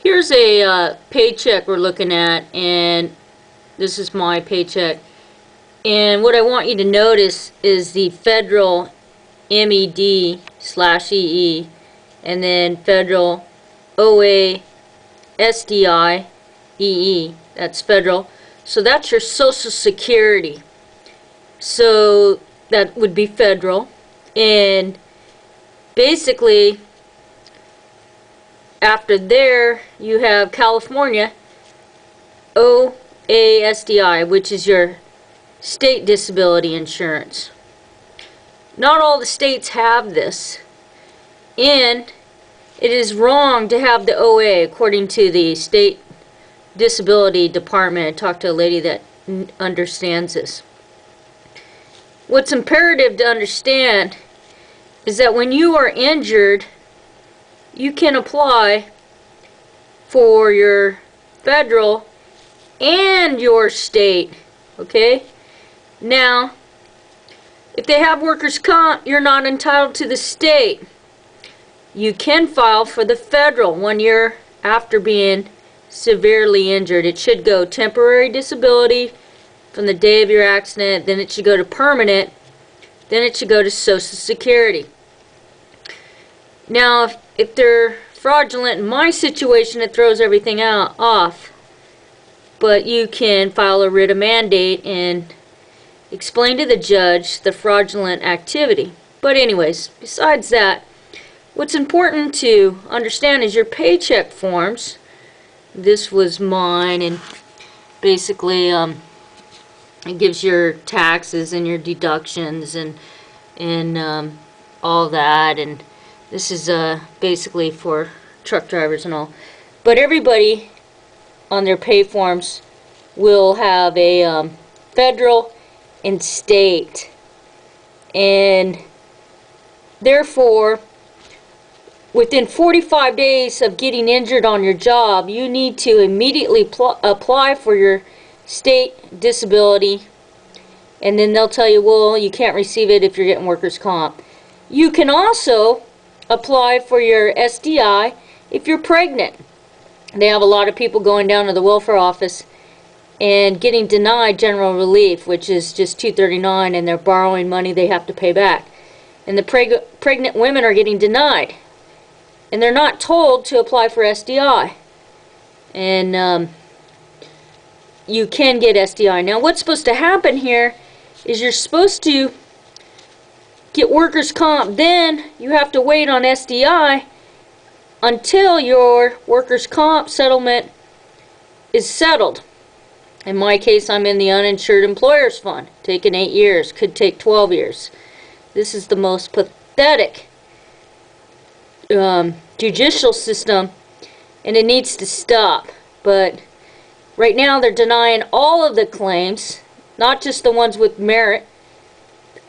Here's a paycheck we're looking at, and this is my paycheck. And what I want you to notice is the federal MED/EE, and then federal OA/SDI/EE. That's federal. So that's your Social Security. So that would be federal. And basically, after there, you have California OASDI, which is your state disability insurance. Not all the states have this, and it is wrong to have the OA according to the state disability department. I talked to a lady that understands this. What's imperative to understand is that when you are injured, you can apply for your federal and your state. Okay? Now, if they have workers' comp, you're not entitled to the state. You can file for the federal 1 year after being severely injured. It should go temporary disability from the day of your accident, then it should go to permanent, then it should go to Social Security. Now, if they're fraudulent, in my situation, it throws everything off. But you can file a writ of mandate and explain to the judge the fraudulent activity. But anyways, besides that, what's important to understand is your paycheck forms. This was mine, and basically it gives your taxes and your deductions and all that, and this is basically for truck drivers and all. But everybody on their pay forms will have a federal and state, and therefore within 45 days of getting injured on your job, you need to immediately apply for your state disability, and then they'll tell you, well, you can't receive it if you're getting workers' comp. You can also apply for your SDI if you're pregnant. They have a lot of people going down to the welfare office and getting denied general relief, which is just $239, and they're borrowing money they have to pay back. And the pregnant women are getting denied, and they're not told to apply for SDI. And you can get SDI. Now, what's supposed to happen here is you're supposed to get workers' comp, then you have to wait on SDI until your workers' comp settlement is settled. In my case, I'm in the uninsured employers fund, taking 8 years, could take 12 years. This is the most pathetic judicial system, and it needs to stop. But right now they're denying all of the claims, not just the ones with merit.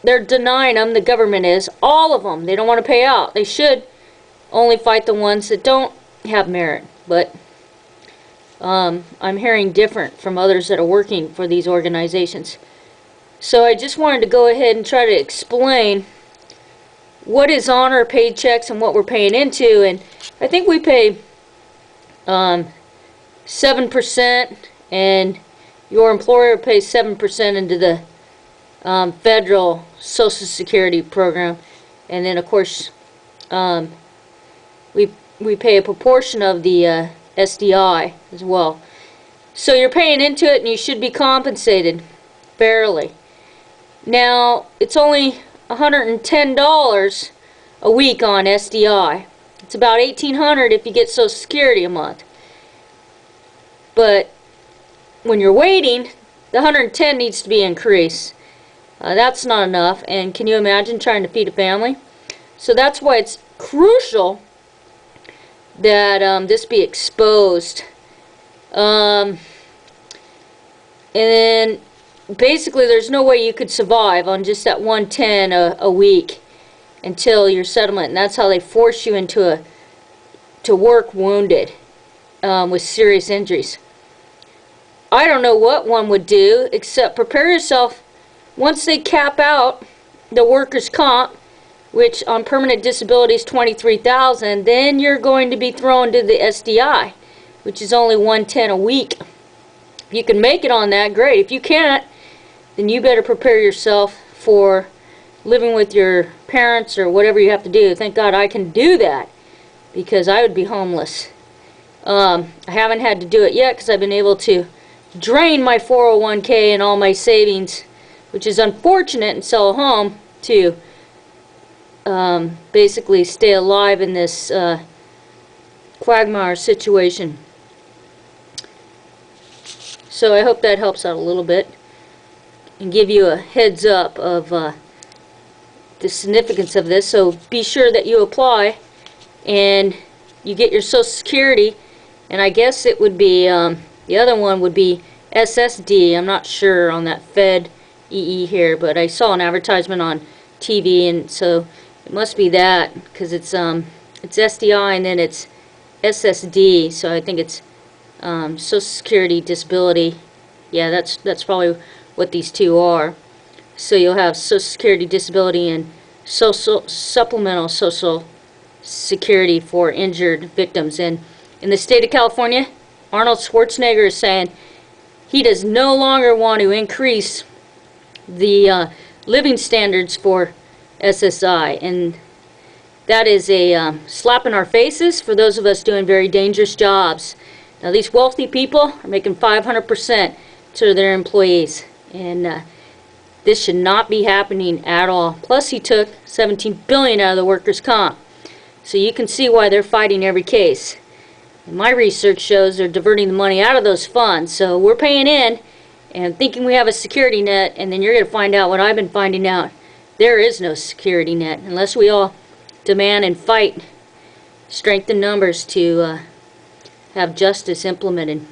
They're denying them, the government is, all of them. They don't want to pay out. They should only fight the ones that don't have merit. But I'm hearing different from others that are working for these organizations. So I just wanted to go ahead and try to explain what is on our paychecks and what we're paying into. And I think we pay 7%, and your employer pays 7% into the federal Social Security program, and then of course we pay a proportion of the SDI as well. So you're paying into it, and you should be compensated fairly. Now, it's only $110 a week on SDI. It's about $1,800 if you get Social Security a month. But when you're waiting, the $110 needs to be increased. That's not enough, and can you imagine trying to feed a family? So that's why it's crucial that this be exposed. And then basically there's no way you could survive on just that $110 a week until your settlement, and that's how they force you into to work wounded with serious injuries. I don't know what one would do except prepare yourself. Once they cap out the workers' comp, which on permanent disability is $23,000, then you're going to be thrown to the SDI, which is only $110 a week. If you can make it on that, great. If you can't, then you better prepare yourself for living with your parents or whatever you have to do. Thank God I can do that, because I would be homeless. I haven't had to do it yet because I've been able to drain my 401k and all my savings, which is unfortunate, and sell a home to basically stay alive in this quagmire situation. So I hope that helps out a little bit and give you a heads up of the significance of this. So be sure that you apply and you get your Social Security, and I guess it would be the other one would be SSD. I'm not sure on that Fed EE here, but I saw an advertisement on TV, and so it must be that, because it's SDI and then it's SSD. So I think it's Social Security Disability. Yeah, that's probably what these two are. So you'll have Social Security Disability and Supplemental Social Security for injured victims. And in the state of California, Arnold Schwarzenegger is saying he does no longer want to increase the living standards for SSI, and that is a slap in our faces for those of us doing very dangerous jobs. Now, these wealthy people are making 500% to their employees, and this should not be happening at all. Plus, he took $17 billion out of the workers' comp, so you can see why they're fighting every case. And my research shows they're diverting the money out of those funds, so we're paying in and thinking we have a security net, and then you're going to find out what I've been finding out. There is no security net unless we all demand and fight, strength in numbers, to have justice implemented.